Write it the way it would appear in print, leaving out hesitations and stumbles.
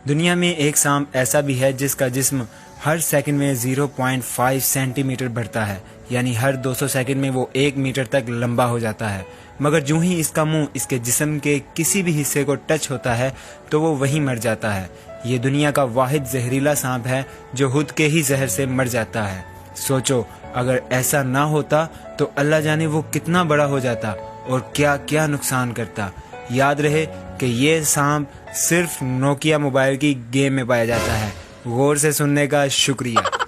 दुनिया में एक सांप ऐसा भी है जिसका जिस्म हर सेकंड में 0.5 सेंटीमीटर बढ़ता है, यानी हर 200 सेकंड में वो 1 मीटर तक लंबा हो जाता है। मगर जो ही इसका मुंह इसके जिस्म के किसी भी हिस्से को टच होता है तो वो वहीं मर जाता है। ये दुनिया का वाहिद जहरीला सांप है जो खुद के ही जहर से मर जाता है। सोचो, अगर ऐसा ना होता तो अल्लाह जाने वो कितना बड़ा हो जाता और क्या क्या नुकसान करता। याद रहे कि ये सांप सिर्फ नोकिया मोबाइल की गेम में पाया जाता है। गौर से सुनने का शुक्रिया।